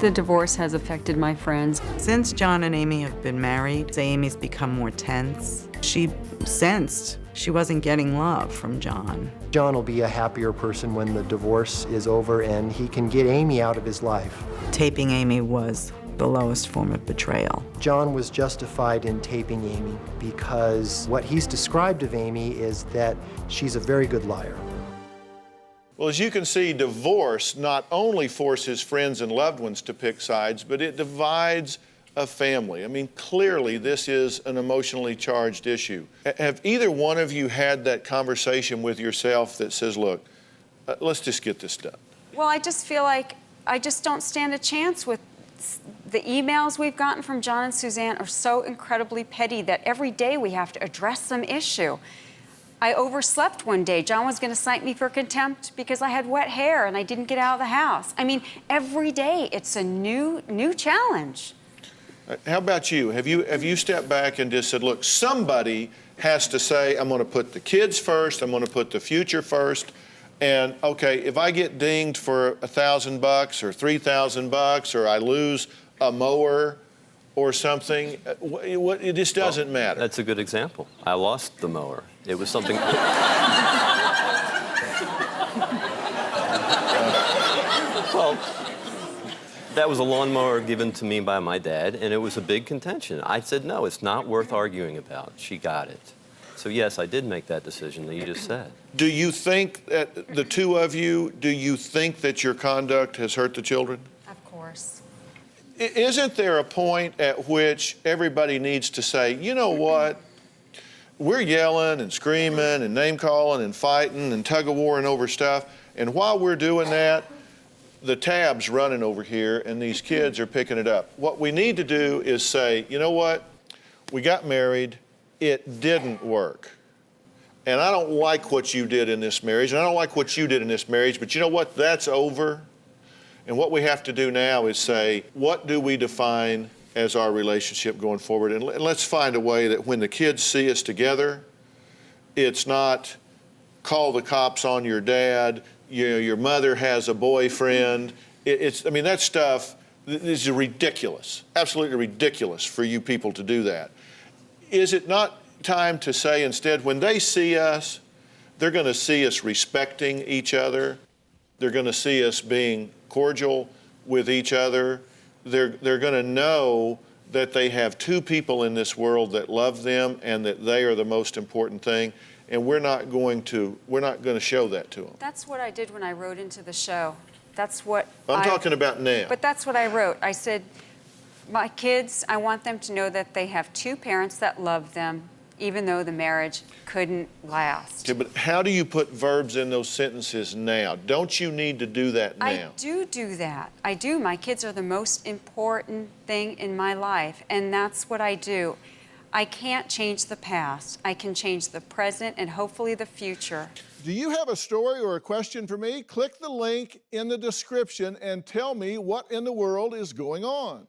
The divorce has affected my friends. Since John and Amy have been married, Amy's become more tense. She sensed she wasn't getting love from John. John will be a happier person when the divorce is over and he can get Amy out of his life. Taping Amy was the lowest form of betrayal. John was justified in taping Amy because what he's described of Amy is that she's a very good liar. Well, as you can see, divorce not only forces friends and loved ones to pick sides, but it divides a family. I mean, clearly this is an emotionally charged issue. Have either one of you had that conversation with yourself that says, look, let's just get this done? Well, I just feel like I just don't stand a chance with the emails we've gotten from John and Suzanne are so incredibly petty that every day we have to address some issue. I overslept one day. John was going to cite me for contempt because I had wet hair and I didn't get out of the house. I mean, every day it's a new challenge. How about you? Have you stepped back and just said, look, somebody has to say, I'm going to put the kids first, I'm going to put the future first, and okay, if I get dinged for $1,000 or $3,000 or I lose a mower or something, it just doesn't matter. That's a good example. I lost the mower. It was something... Well, that was a lawnmower given to me by my dad, and it was a big contention. I said, no, it's not worth arguing about. She got it. So yes, I did make that decision that you just said. Do you think that the two of you, do you think that your conduct has hurt the children? Of course. Isn't there a point at which everybody needs to say, you know what? We're yelling and screaming and name-calling and fighting and tug-of-warring over stuff, and while we're doing that, the tab's running over here and these kids are picking it up. What we need to do is say, you know what? We got married. It didn't work. And I don't like what you did in this marriage, and I don't like what you did in this marriage, but you know what? That's over. And what we have to do now is say, what do we define as our relationship going forward? And let's find a way that when the kids see us together, it's not call the cops on your dad, you know, your mother has a boyfriend. I mean, that stuff is ridiculous, absolutely ridiculous for you people to do that. Is it not time to say instead, when they see us, they're going to see us respecting each other. They're going to see us being cordial with each other. They're going to know that they have two people in this world that love them and that they are the most important thing. And we're not going to show that to them. That's what I did when I wrote into the show. That's what I'm talking about now. But that's what I wrote. I said, my kids, I want them to know that they have two parents that love them, even though the marriage couldn't last. Okay, but how do you put verbs in those sentences now? Don't you need to do that now? I do that. I do. My kids are the most important thing in my life, and that's what I do. I can't change the past. I can change the present and hopefully the future. Do you have a story or a question for me? Click the link in the description and tell me what in the world is going on.